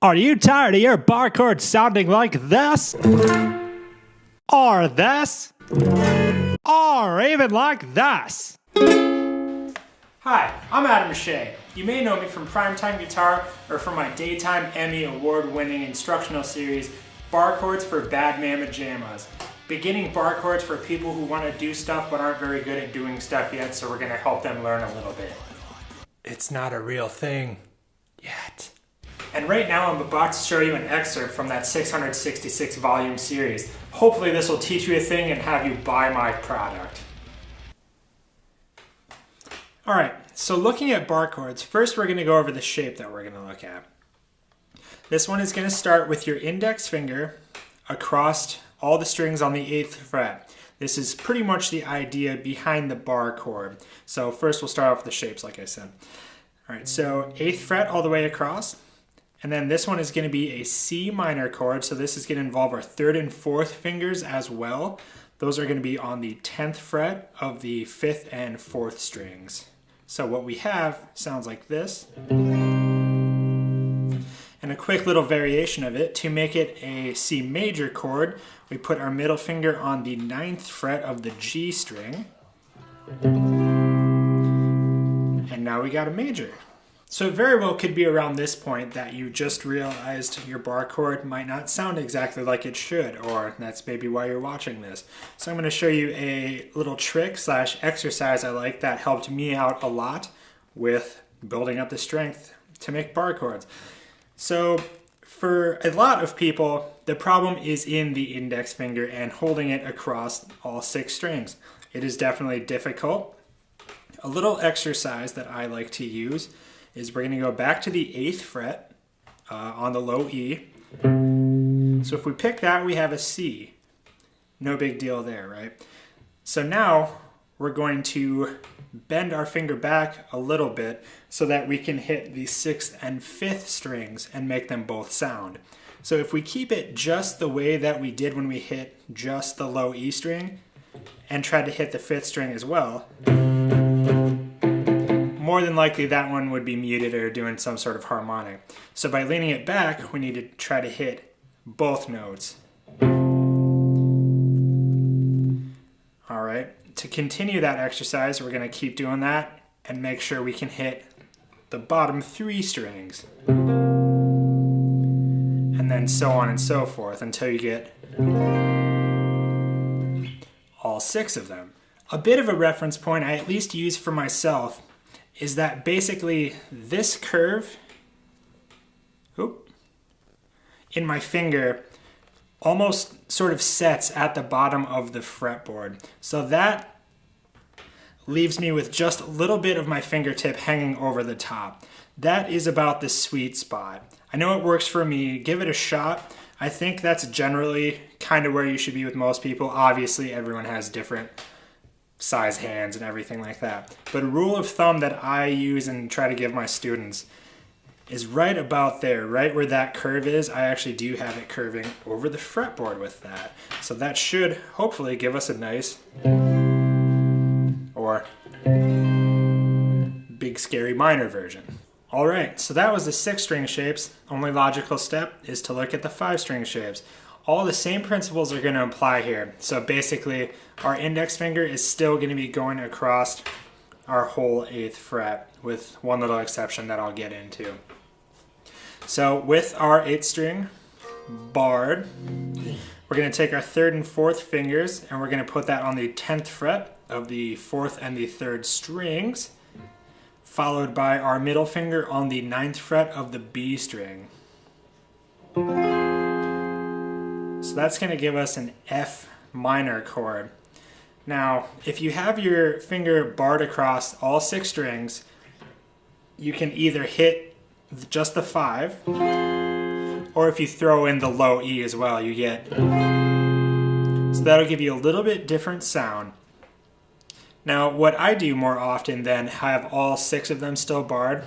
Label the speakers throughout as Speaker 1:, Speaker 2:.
Speaker 1: Are you tired of your bar chords sounding like this? Or this? Or even like this?
Speaker 2: Hi, I'm Adam Shea. You may know me from Primetime Guitar or from my daytime Emmy award-winning instructional series, Barre Chords for Bad Mama Jamas. Beginning bar chords for people who want to do stuff but aren't very good at doing stuff yet, so we're going to help them learn a little bit. It's not a real thing yet. And right now I'm about to show you an excerpt from that 666 volume series. Hopefully this will teach you a thing and have you buy my product. Alright, so looking at bar chords, first we're going to go over the shape that we're going to look at. This one is going to start with your index finger across all the strings on the 8th fret. This is pretty much the idea behind the bar chord. So first we'll start off with the shapes like I said. Alright, so 8th fret all the way across. And then this one is going to be a C minor chord, so this is going to involve our 3rd and 4th fingers as well. Those are going to be on the 10th fret of the 5th and 4th strings. So what we have sounds like this. And a quick little variation of it, to make it a C major chord, we put our middle finger on the 9th fret of the G string. And now we got a major. So it very well could be around this point that you just realized your bar chord might not sound exactly like it should, or that's maybe why you're watching this. So I'm going to show you a little trick / exercise I like that helped me out a lot with building up the strength to make bar chords. So for a lot of people, the problem is in the index finger and holding it across all 6 strings. It is definitely difficult. A little exercise that I like to use is we're going to go back to the 8th fret on the low E. So if we pick that, we have a C. No big deal there, right? So now we're going to bend our finger back a little bit so that we can hit the 6th and 5th strings and make them both sound. So if we keep it just the way that we did when we hit just the low E string and try to hit the 5th string as well, more than likely that one would be muted or doing some sort of harmonic. So by leaning it back, we need to try to hit both notes. All right, to continue that exercise, we're going to keep doing that and make sure we can hit the bottom 3 strings. And then so on and so forth until you get all 6 of them. A bit of a reference point I at least use for myself is that basically this curve in my finger almost sort of sets at the bottom of the fretboard. So that leaves me with just a little bit of my fingertip hanging over the top. That is about the sweet spot. I know it works for me. Give it a shot. I think that's generally kind of where you should be with most people. Obviously, everyone has different size hands and everything like that. But a rule of thumb that I use and try to give my students is right about there, right where that curve is. I actually do have it curving over the fretboard with that. So that should hopefully give us a nice or big scary minor version. All right, so that was the 6-string shapes. Only logical step is to look at the 5-string shapes. All the same principles are going to apply here. So basically, our index finger is still going to be going across our whole 8th fret with one little exception that I'll get into. So with our 8th string barred, we're going to take our 3rd and 4th fingers and we're going to put that on the 10th fret of the 4th and the 3rd strings, followed by our middle finger on the 9th fret of the B string. So that's going to give us an F minor chord. Now, if you have your finger barred across all 6 strings, you can either hit just the 5, or if you throw in the low E as well, you get. So that'll give you a little bit different sound. Now, what I do more often than have all 6 of them still barred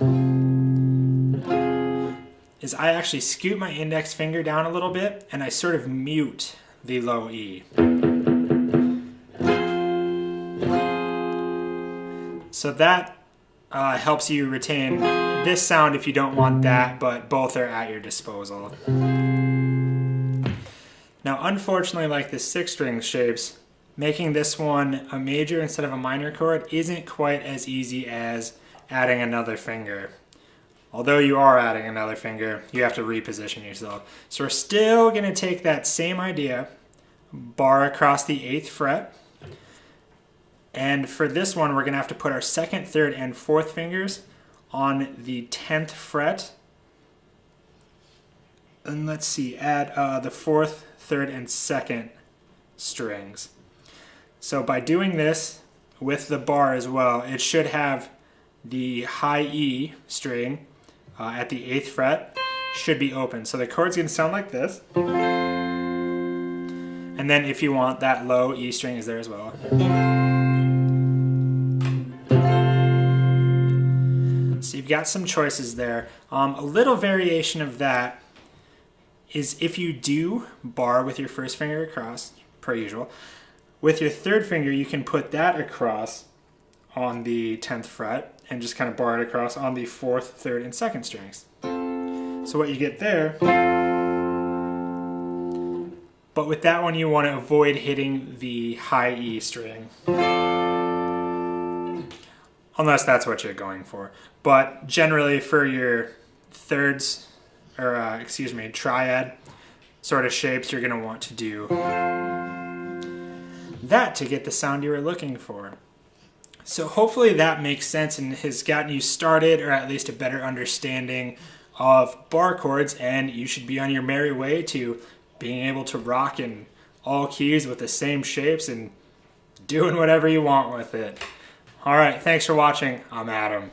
Speaker 2: is I actually scoot my index finger down a little bit and I sort of mute the low E. So that helps you retain this sound if you don't want that, but both are at your disposal. Now, unfortunately, like the 6-string shapes, making this one a major instead of a minor chord isn't quite as easy as adding another finger. Although you are adding another finger, you have to reposition yourself. So we're still going to take that same idea, bar across the 8th fret, and for this one we're going to have to put our 2nd, 3rd, and 4th fingers on the 10th fret. And let's see, add the 4th, 3rd, and 2nd strings. So by doing this with the bar as well, it should have the high E string at the 8th fret should be open. So the chord's going to sound like this. And then if you want, that low E string is there as well. So you've got some choices there. A little variation of that is if you do bar with your 1st finger across, per usual, with your 3rd finger you can put that across on the 10th fret and just kind of bar it across on the 4th, 3rd, and 2nd strings. So what you get there, but with that one you want to avoid hitting the high E string, unless that's what you're going for. But generally for your thirds, or triad sort of shapes, you're going to want to do that to get the sound you were looking for. So hopefully that makes sense and has gotten you started, or at least a better understanding of bar chords, and you should be on your merry way to being able to rock in all keys with the same shapes and doing whatever you want with it. All right, thanks for watching. I'm Adam.